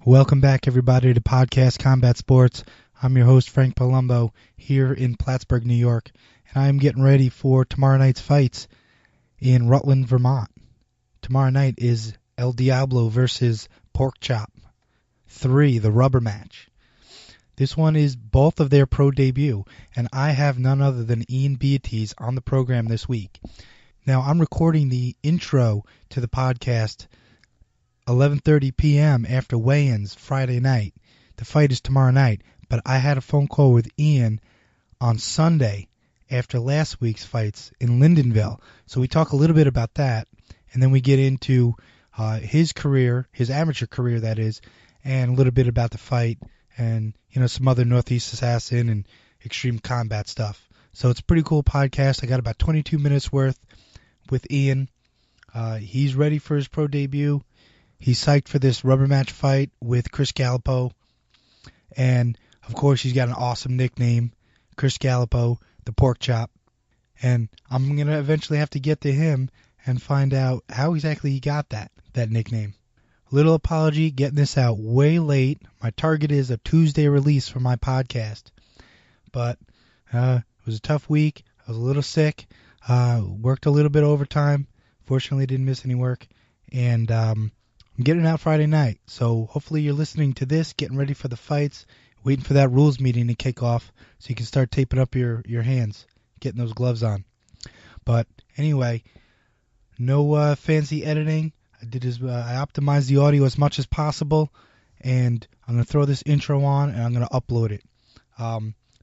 Welcome back, everybody, to Podcast Combat Sports. I'm your host, Frank Palumbo, here in Plattsburgh, New York, and I am getting ready for tomorrow night's fights in Rutland, Vermont. Tomorrow night is El Diablo versus Pork Chop 3, the rubber match. This one is both of their pro debut, and I have none other than Diablo Beatease on the program this week. Now, I'm recording the intro to the podcast 11:30 p.m. after weigh-ins Friday night. The fight is tomorrow night, but I had a phone call with Ian on Sunday after last week's fights in Lyndonville. So we talk a little bit about that, and then we get into his career, his amateur career that is, and a little bit about the fight and, some other Northeast Assassin and Extreme Combat stuff. So it's a pretty cool podcast. I got about 22 minutes worth with Ian. He's ready for his pro debut. He's psyched for this rubber match fight with Chris Gallipo. And, of course, he's got an awesome nickname, Chris Gallipo, the Pork Chop. And I'm going to eventually have to get to him and find out how exactly he got that nickname. Little apology, getting this out way late. My target is a Tuesday release for my podcast. But it was a tough week. I was a little sick. Worked a little bit overtime. Fortunately, didn't miss any work. And I'm getting it out Friday night. So hopefully you're listening to this, getting ready for the fights, waiting for that rules meeting to kick off so you can start taping up your hands, getting those gloves on. But anyway, no fancy editing. I optimized the audio as much as possible, and I'm going to throw this intro on, and I'm going to upload it.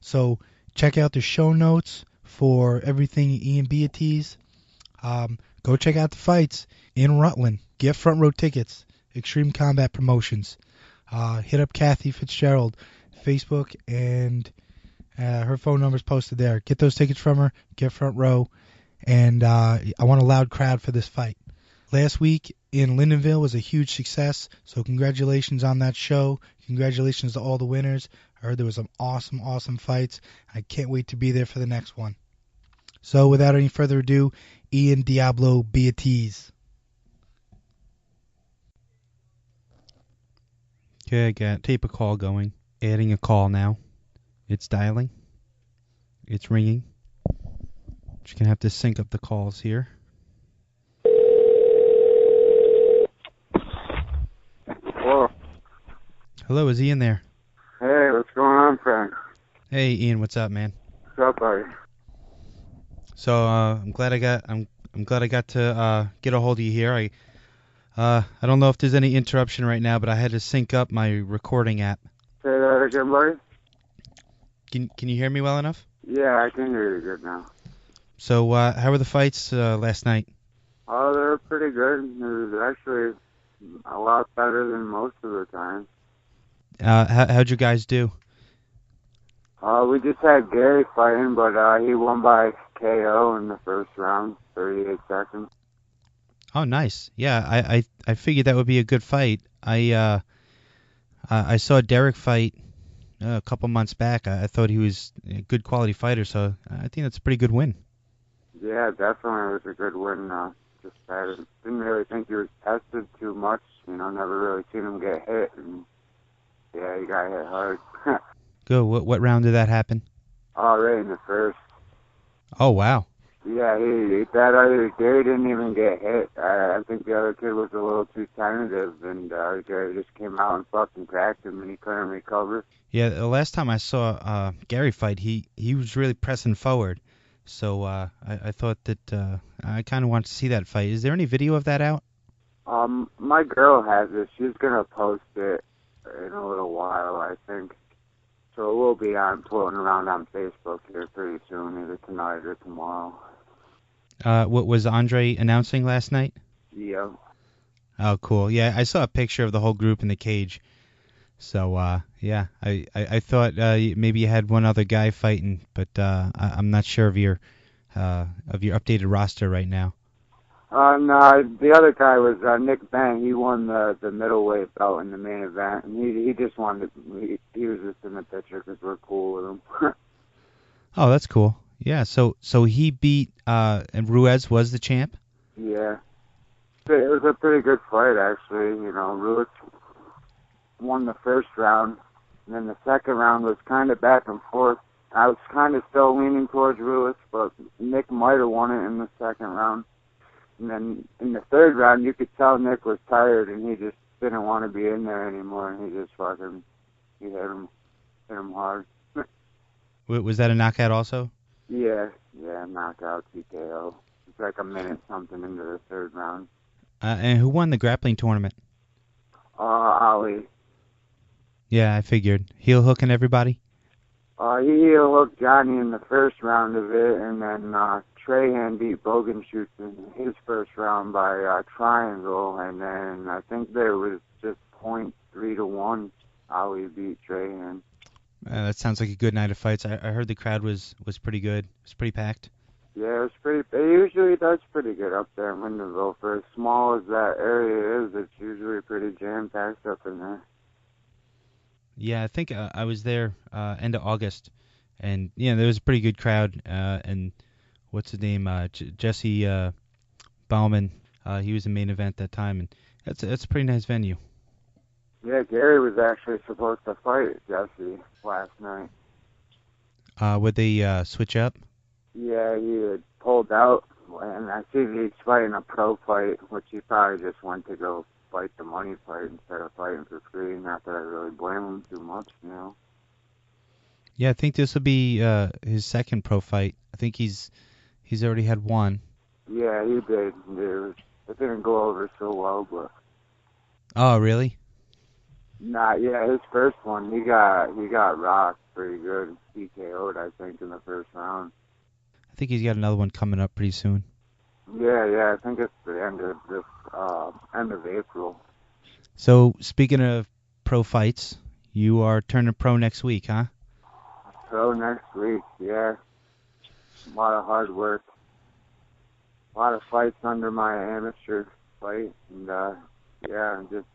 So check out the show notes for everything Diablo Beatease. Go check out the fights in Rutland. Get front row tickets. Extreme Combat Promotions. Hit up Kathy Fitzgerald, Facebook, and her phone number's posted there. Get those tickets from her. Get front row. And I want a loud crowd for this fight. Last week in Lyndonville was a huge success, so congratulations on that show. Congratulations to all the winners. I heard there was some awesome fights. I can't wait to be there for the next one. So without any further ado, Diablo Beatease. Okay, I got tape a call going. Adding a call now. It's dialing. It's ringing. Just gonna have to sync up the calls here. Hello. Hello, is Ian there? Hey, what's going on, Frank? Hey, Ian, what's up, man? What's up, buddy? So I'm glad I got to get a hold of you here. I don't know if there's any interruption right now, but I had to sync up my recording app. Say that again, buddy? Can you hear me well enough? Yeah, I can hear you good now. So how were the fights last night? Oh, they were pretty good. It was actually a lot better than most of the time. How'd you guys do? We just had Gary fighting, but he won by KO in the first round, 38 seconds. Oh, nice. Yeah, I figured that would be a good fight. I saw Derek fight a couple months back. I thought he was a good quality fighter, so I think that's a pretty good win. Yeah, definitely was a good win. Just I didn't really think he was tested too much. Never really seen him get hit, and yeah, he got hit hard. Good. What round did that happen? Oh, right in the first. Oh, wow. Yeah, that other Gary didn't even get hit. I think the other kid was a little too tentative, and Gary just came out and fucking cracked him, and he couldn't recover. Yeah, the last time I saw Gary fight, he was really pressing forward. So I thought that I kind of want to see that fight. Is there any video of that out? My girl has it. She's gonna post it in a little while, I think. So it will be floating around on Facebook here pretty soon, either tonight or tomorrow. What was Andre announcing last night? Yeah. Oh, cool. Yeah, I saw a picture of the whole group in the cage. So, yeah, I thought maybe you had one other guy fighting, but I'm not sure of your updated roster right now. No, the other guy was Nick Bang. He won the middleweight belt in the main event, and he just wanted he was just in the picture because we're cool with him. Oh, that's cool. Yeah, so he beat and Ruiz was the champ? Yeah. It was a pretty good fight, actually. Ruiz won the first round, and then the second round was kind of back and forth. I was kind of still leaning towards Ruiz, but Nick might have won it in the second round. And then in the third round, you could tell Nick was tired, and he just didn't want to be in there anymore, and he just fucking, he hit him hard. Was that a knockout also? Yeah, knockout, TKO. It's like a minute something into the third round. And who won the grappling tournament? Ali. Yeah, I figured. Heel hooking everybody? He heel hooked Johnny in the first round of it, and then Trahan beat Bogenschutz in his first round by triangle, and then I think there was just 0.3-1. Ali beat Trahan. That sounds like a good night of fights. I heard the crowd was pretty good. It was pretty packed. Yeah, it was pretty. It usually does pretty good up there in Winterville. For as small as that area is, it's usually pretty jam-packed up in there. Yeah, I think I was there end of August, and yeah, there was a pretty good crowd. And what's his name? Jesse Bauman. He was the main event that time, and that's a pretty nice venue. Yeah, Gary was actually supposed to fight Jesse last night. Would they switch up? Yeah, he had pulled out, and I see he's fighting a pro fight, which he probably just went to go fight the money fight instead of fighting for free. Not that I really blame him too much, you know. Yeah, I think this will be his second pro fight. I think he's already had one. Yeah, he did. It didn't go over so well, but. Oh, really? Nah, yeah, his first one, he got rocked pretty good. TKO'd, I think, in the first round. I think he's got another one coming up pretty soon. Yeah, I think it's the end of April. So, speaking of pro fights, you are turning pro next week, huh? Pro next week, yeah. A lot of hard work. A lot of fights under my amateur fight, and yeah, I need to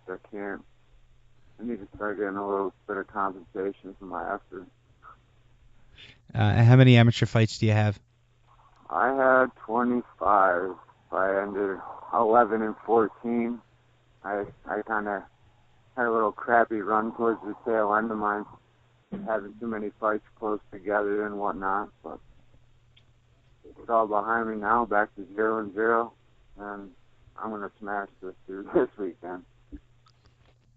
start getting a little bit of compensation for my effort. How many amateur fights do you have? I had 25. I ended 11-14. I kind of had a little crappy run towards the tail end of mine, having too many fights close together and whatnot. But it's all behind me now, back to 0-0, and I'm gonna smash this dude this weekend.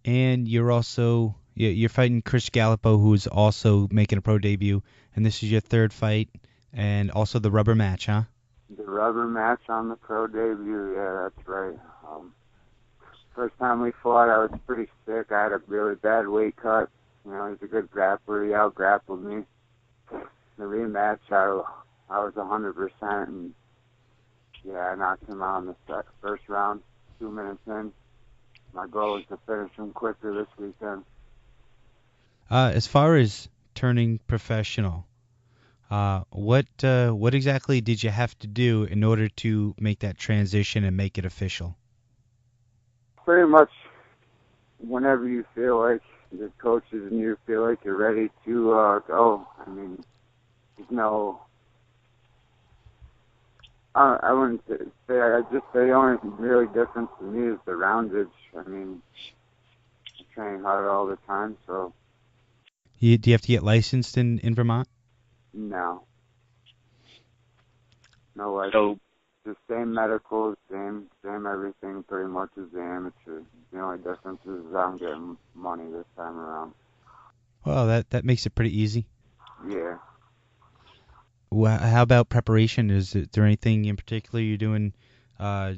And you're fighting Chris Gallipo, who's also making a pro debut, and this is your third fight, and also the rubber match, huh? The rubber match on the pro debut, yeah, that's right. First time we fought, I was pretty sick. I had a really bad weight cut. You know, he's a good grappler. He out-grappled me. The rematch, I was 100%, and yeah, I knocked him out in the first round, 2 minutes in. My goal is to finish him quicker this weekend. As far as turning professional, what exactly did you have to do in order to make that transition and make it official? Pretty much whenever you feel like the coaches and you feel like you're ready to go. I mean, there's no... I wouldn't say, I just say the only really difference to me is the roundage. I mean, I train hard all the time, so... Do you have to get licensed in Vermont? No, like, the same medical, same everything, pretty much as the amateur. The only difference is I'm getting money this time around. Well, that makes it pretty easy. Yeah. Well, how about preparation? Is there anything in particular you're doing? I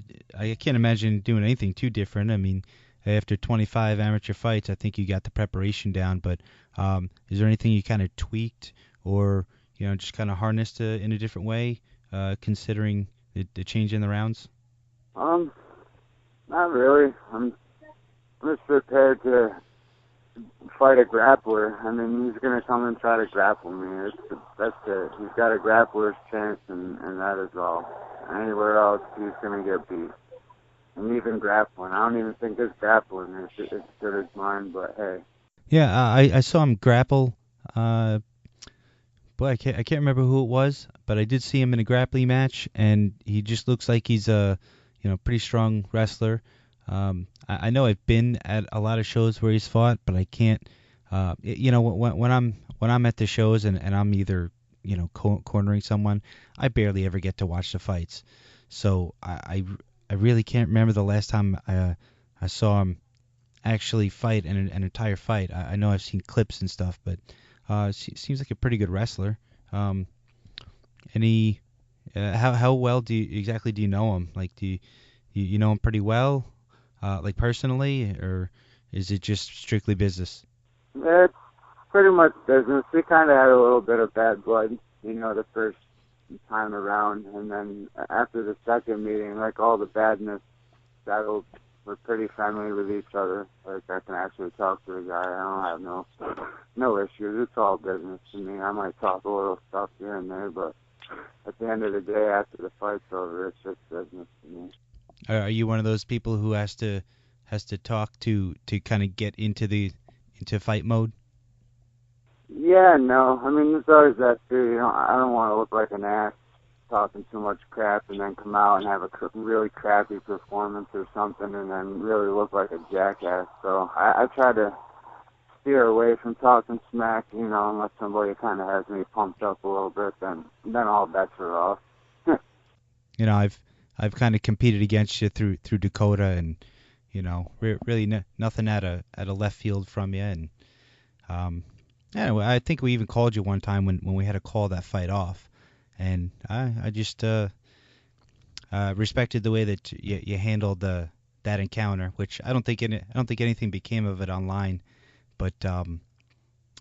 can't imagine doing anything too different. I mean, after 25 amateur fights, I think you got the preparation down. But is there anything you kind of tweaked or just kind of harnessed in a different way, considering the change in the rounds? Not really. I'm just prepared to fight a grappler. I mean, he's gonna come and try to grapple me. That's it. He's got a grappler's chance, and that is all. Anywhere else, he's gonna get beat. And even grappling, I don't even think his grappling is as good as mine. But hey. Yeah, I saw him grapple. Boy, I can't remember who it was, but I did see him in a grappling match, and he just looks like he's a pretty strong wrestler. I know I've been at a lot of shows where he's fought, but I can't. When I'm at the shows and I'm either cornering someone, I barely ever get to watch the fights. So I really can't remember the last time I saw him actually fight an entire fight. I know I've seen clips and stuff, but seems like a pretty good wrestler. Um, any how well exactly do you know him? Like, do you know him pretty well, like personally, or is it just strictly business? It's pretty much business. We kind of had a little bit of bad blood, the first time around, and then after the second meeting, like all the badness settled. We're pretty friendly with each other. Like I can actually talk to the guy. I don't have no issues. It's all business to me. I might talk a little stuff here and there, but at the end of the day, after the fight's over, it's just business to me. Are you one of those people who has to talk to kind of get into fight mode? Yeah, no. I mean, there's always that too. I don't want to look like an ass talking too much crap and then come out and have a really crappy performance or something and then really look like a jackass. So I try to steer away from talking smack, unless somebody kind of has me pumped up a little bit, then all bets are off. I've kind of competed against you through Dakota, and really nothing at a left field from you, and anyway, I think we even called you one time when we had to call that fight off, and I just respected the way that you handled that encounter, which I don't think anything became of it online, but I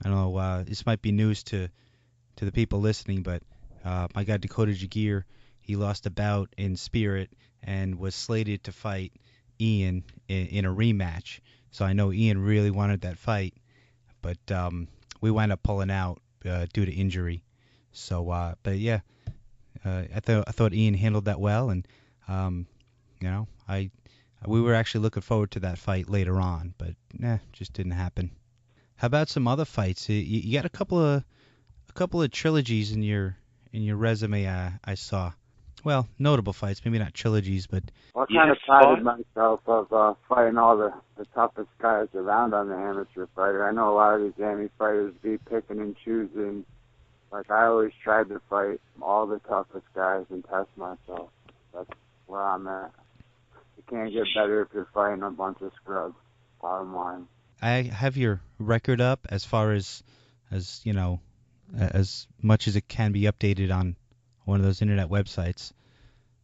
don't know, this might be news to the people listening, but my guy Dakota Jagir, he lost a bout in Spirit and was slated to fight Ian in a rematch. So I know Ian really wanted that fight, but we wound up pulling out due to injury. So, but yeah, I thought Ian handled that well, and we were actually looking forward to that fight later on, but just didn't happen. How about some other fights? You got a couple of trilogies in your resume. I saw. Well, notable fights, maybe not trilogies, but I kind of prided myself of fighting all the toughest guys around on the amateur fighter. I know a lot of these amateur fighters be picking and choosing. Like, I always tried to fight all the toughest guys and test myself. That's where I'm at. You can't get better if you're fighting a bunch of scrubs, bottom line. I have your record up as far as as much as it can be updated on one of those internet websites.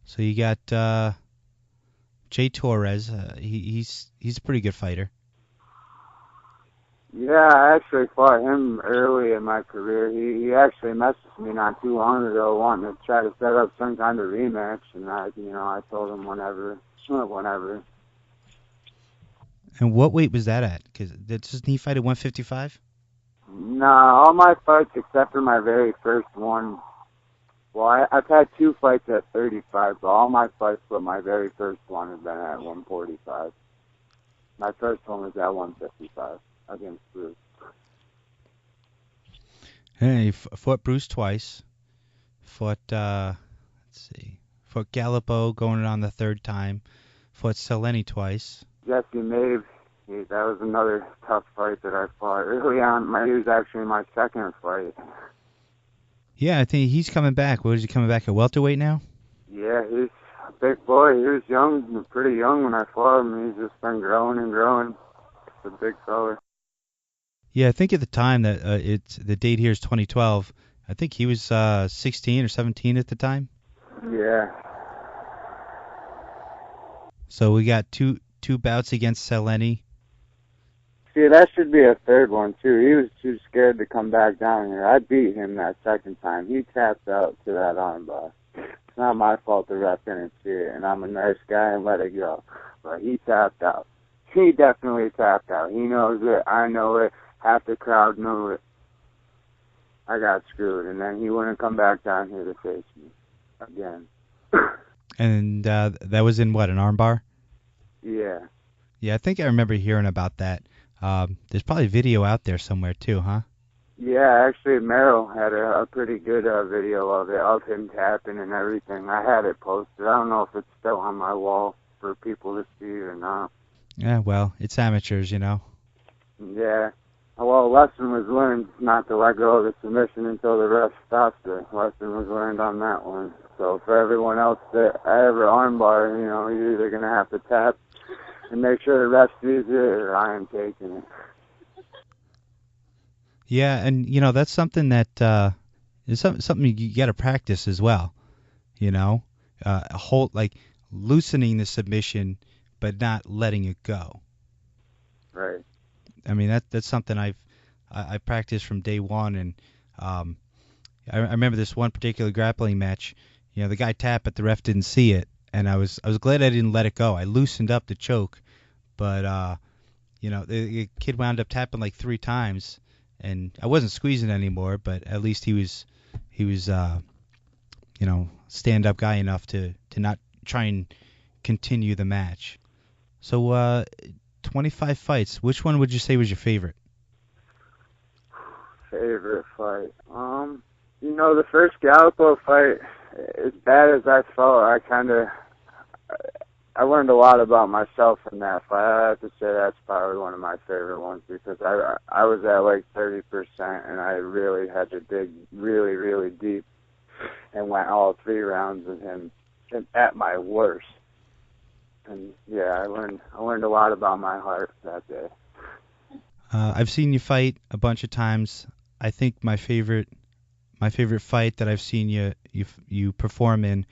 So you got Jay Torres. He's a pretty good fighter. Yeah, I actually fought him early in my career. He actually messaged me not too long ago wanting to try to set up some kind of rematch, and I told him whenever. And what weight was that at? Because doesn't he fight at 155? Nah, all my fights except for my very first one. Well, I've had two fights at 35, but all my fights but my very first one have been at 145. My first one was at 155 against Bruce. Hey, he fought Bruce twice. Fought fought Gallipo going on the third time. Fought Seleni twice. Jesse Mabe, that was another tough fight that I fought early on. He was actually my second fight. Yeah, I think he's coming back. What is he coming back at welterweight now? Yeah, he's a big boy. He was young, pretty young when I fought him. He's just been growing and growing. It's a big fella. Yeah, I think at the time that the date here is 2012. I think he was 16 or 17 at the time. Yeah. So we got two bouts against Seleni. See, that should be a third one, too. He was too scared to come back down here. I beat him that second time. He tapped out to that armbar. It's not my fault the ref didn't see it, and I'm a nice guy and let it go. But he tapped out. He definitely tapped out. He knows it. I know it. Half the crowd knew it. I got screwed, and then he wouldn't come back down here to face me again. And that was in what, an armbar? Yeah. Yeah, I think I remember hearing about that. There's probably video out there somewhere too, huh? Yeah, actually, Merrill had a pretty good video of it, of him tapping and everything. I had it posted. I don't know if it's still on my wall. for people to see or not. Yeah, well, it's amateurs, you know. Yeah. Well, a lesson was learned not to let go of the submission until the ref stops it. Lesson was learned on that one. So for everyone else that ever armbar, you're either going to have to tap and make sure the ref sees it or I am taking it. Yeah, and that's something that is something you got to practice as well. Hold like loosening the submission, but not letting it go. Right. I mean that's something I practiced from day one, and I remember this one particular grappling match. The guy tapped, but the ref didn't see it, and I was glad I didn't let it go. I loosened up the choke, but the kid wound up tapping like 3 times, and I wasn't squeezing anymore, but at least he was stand up guy enough to not try and continue the match. So 25 fights. Which one would you say was your favorite? Favorite fight? The first Gallipo fight, as bad as I felt, I learned a lot about myself in that fight. I have to say that's probably one of my favorite ones because I was at like 30% and I really had to dig really, really deep and went all 3 rounds with him at my worst. And yeah, I learned a lot about my heart that day. I've seen you fight a bunch of times. I think my favorite fight that I've seen you perform in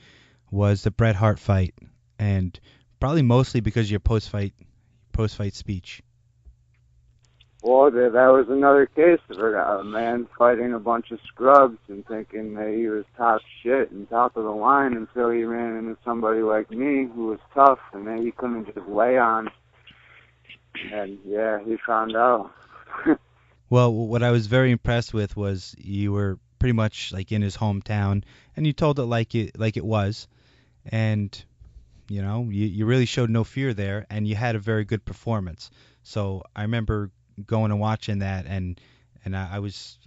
was the Bret Hart fight, and probably mostly because of your post-fight speech. Well, that was another case of a man fighting a bunch of scrubs and thinking that he was top shit and top of the line until he ran into somebody like me who was tough and that he couldn't just lay on. And yeah, he found out. Well, what I was very impressed with was you were pretty much like in his hometown, and you told it like it was, and you really showed no fear there, and you had a very good performance. So I remember going and watching that, and I was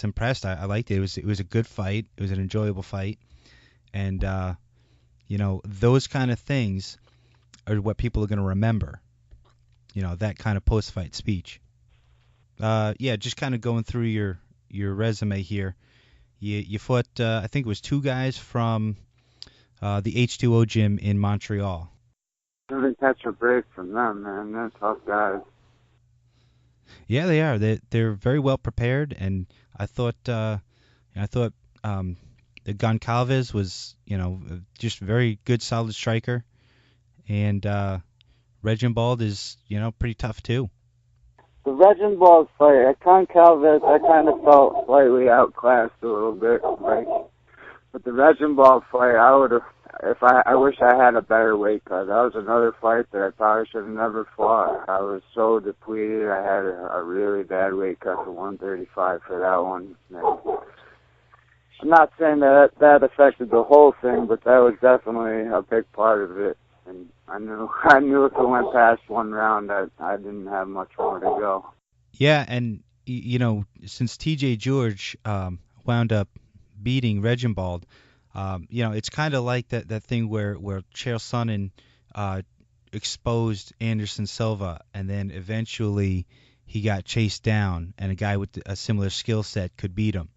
impressed. I liked it. It was a good fight. It was an enjoyable fight, and those kind of things are what people are going to remember. That kind of post-fight speech. Just kind of going through your resume here. You fought, I think it was 2 guys from the H2O gym in Montreal. I didn't catch a break from them, man. They're tough guys. Yeah, they are. They're very well prepared, and I thought the Goncalves was just a very good, solid striker, and Reginbald is pretty tough too. The Reginbald fight at Goncalves, I kind of felt slightly outclassed a little bit, but the Reginbald fight, I wish I had a better weight cut. That was another fight that I probably should have never fought. I was so depleted. I had a really bad weight cut to 135 for that one. I'm not saying that affected the whole thing, but that was definitely a big part of it. And I knew if it went past 1 round, I didn't have much more to go. Yeah, and since T.J. George wound up beating Reginbald, it's kind of like that thing where Chael Sonnen exposed Anderson Silva, and then eventually he got chased down, and a guy with a similar skill set could beat him.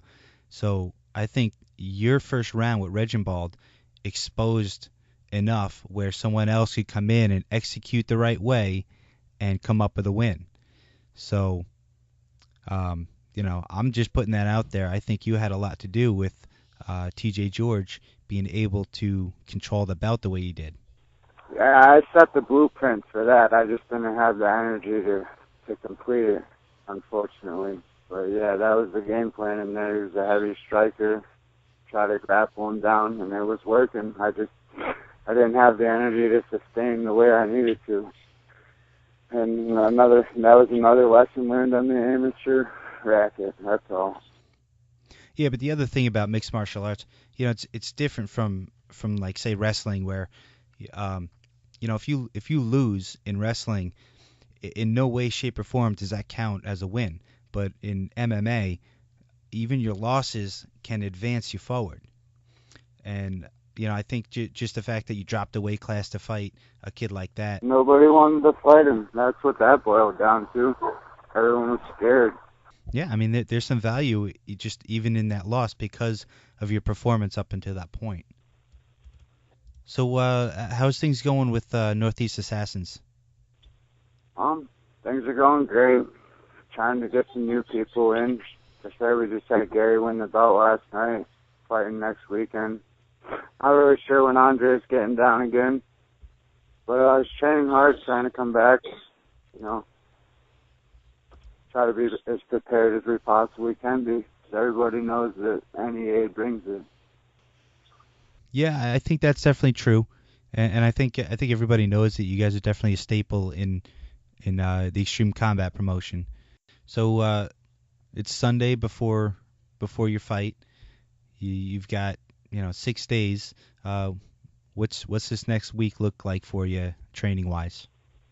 So I think your first round with Reginbald exposed enough where someone else could come in and execute the right way and come up with a win. So, I'm just putting that out there. I think you had a lot to do with T.J. George being able to control the bout the way he did. Yeah, I set the blueprint for that. I just didn't have the energy to complete it, unfortunately. But yeah, that was the game plan in there. He was a heavy striker, try to grapple him down, and it was working. I didn't have the energy to sustain the way I needed to. And that was another lesson learned on the amateur racket. That's all. Yeah, but the other thing about mixed martial arts, it's different from like say wrestling, where if you lose in wrestling, in no way, shape, or form does that count as a win. But in MMA, even your losses can advance you forward. And I think just the fact that you dropped a weight class to fight a kid like that. Nobody wanted to fight him. That's what that boiled down to. Everyone was scared. Yeah, I mean, there's some value just even in that loss because of your performance up until that point. So, how's things going with Northeast Assassins? Things are going great. Trying to get some new people in. For sure, we just had Gary win the belt last night, fighting next weekend. Not really sure when Andre's getting down again, but I was training hard, trying to come back. Try to be as prepared as we possibly can be. So everybody knows that NEA brings it. Yeah, I think that's definitely true, and I think everybody knows that you guys are definitely a staple in the Extreme Combat promotion. So it's Sunday before your fight. You've got 6 days. What's this next week look like for you training wise?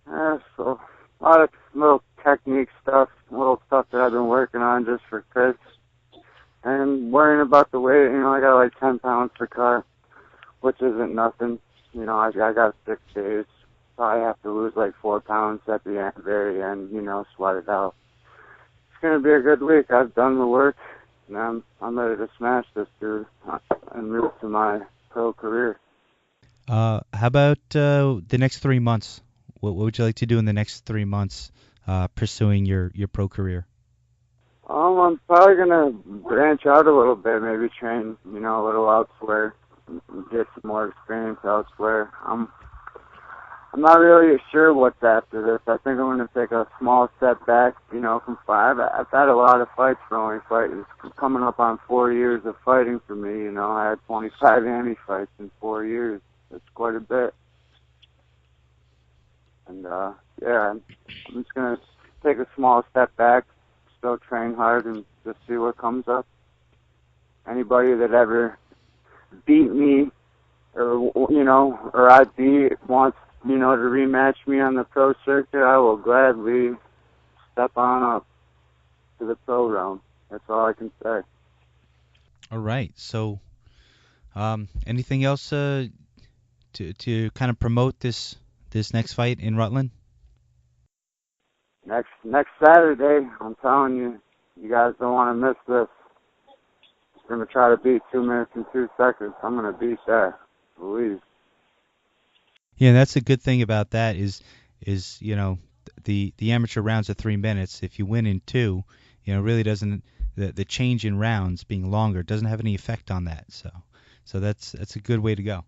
So a lot of little technique stuff, little stuff that I've been working on just for Chris, and worrying about the weight. I got like 10 pounds per car, which isn't nothing. I got 6 days. Probably have to lose like 4 pounds at the very end. Sweat it out. It's gonna be a good week. I've done the work, and I'm ready to smash this dude and move to my pro career. How about the next 3 months? What would you like to do in the next 3 months pursuing your pro career? I'm probably gonna branch out a little bit, maybe train, a little elsewhere, get some more experience elsewhere. I'm not really sure what's after this. I think I'm gonna take a small step back, from 5. I've had a lot of fights for only fighting. It's coming up on 4 years of fighting for me. I had 25 fights in 4 years. It's quite a bit. And I'm just gonna take a small step back, still train hard, and just see what comes up. Anybody that ever beat me, or I beat, wants, to rematch me on the pro circuit, I will gladly step on up to the pro realm. That's all I can say. All right. So, anything else to kind of promote this next fight in Rutland? Next Saturday, I'm telling you, you guys don't want to miss this. I'm going to try to beat 2 minutes and 2 seconds. I'm going to beat that, please. Yeah, that's a good thing about that is the amateur rounds are 3 minutes. If you win in 2, really doesn't the change in rounds being longer doesn't have any effect on that. So that's a good way to go.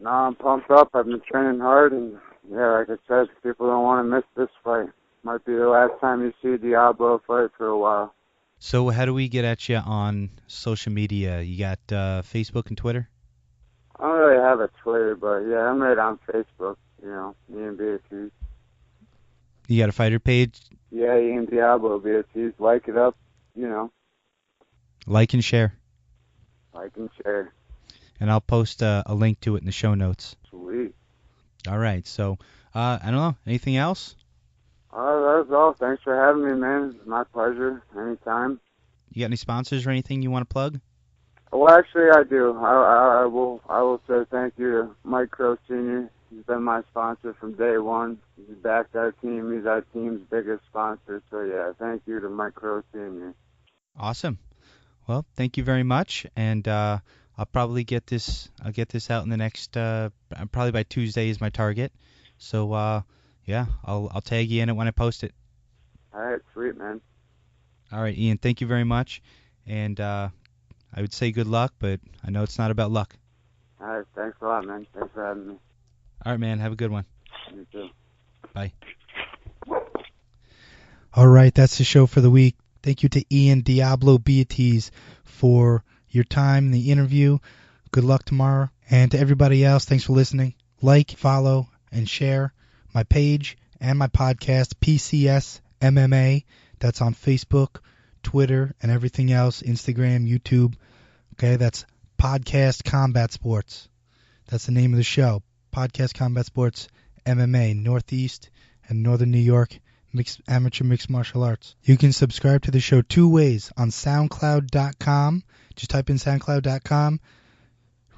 No, I'm pumped up. I've been training hard, and like I said, people don't want to miss this fight. Might be the last time you see Diablo fight for a while. So how do we get at you on social media? You got Facebook and Twitter? I don't really have a Twitter, but yeah, I'm right on Facebook. Ian Beatease. You got a fighter page? Yeah, Ian Diablo Beatease. Like it up, Like and share. Like and share. And I'll post a link to it in the show notes. Sweet. All right. So I don't know. Anything else? That's all. Thanks for having me, man. It's my pleasure. Anytime. You got any sponsors or anything you want to plug? Well, actually, I do. I will say thank you to Mike Crow Sr. He's been my sponsor from day one. He's backed our team. He's our team's biggest sponsor. So, yeah, thank you to Mike Crow Sr. Awesome. Well, thank you very much. And I'll probably get this out in the next probably by Tuesday is my target. So, yeah, I'll tag you in it when I post it. All right, sweet, man. All right, Ian, thank you very much. And I would say good luck, but I know it's not about luck. All right, thanks a lot, man. Thanks for having me. All right, man, have a good one. You too. Bye. All right, that's the show for the week. Thank you to Ian Diablo Beatease for your time in the interview. Good luck tomorrow. And to everybody else, thanks for listening. Like, follow, and share my page and my podcast, PCSMMA. That's on Facebook, Twitter, and everything else, Instagram, YouTube. Okay, that's Podcast Combat Sports. That's the name of the show, Podcast Combat Sports MMA, Northeast and Northern New York, amateur mixed martial arts. You can subscribe to the show 2 ways, on SoundCloud.com. Just type in SoundCloud.com,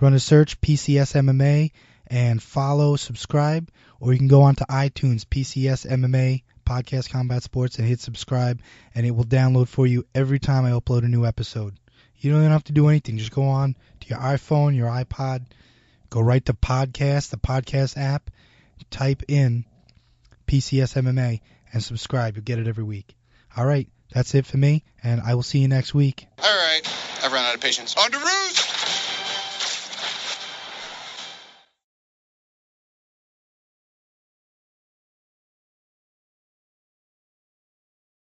Run a search, PCSMMA, and follow, subscribe, or you can go onto iTunes, PCSMMA, Podcast Combat Sports, and hit subscribe, and it will download for you every time I upload a new episode. You don't even have to do anything. Just go on to your iPhone, your iPod, go right to podcast, the podcast app, type in PCSMMA, and subscribe. You'll get it every week. All right, that's it for me, and I will see you next week. All right, I've run out of patience. On to Ruth!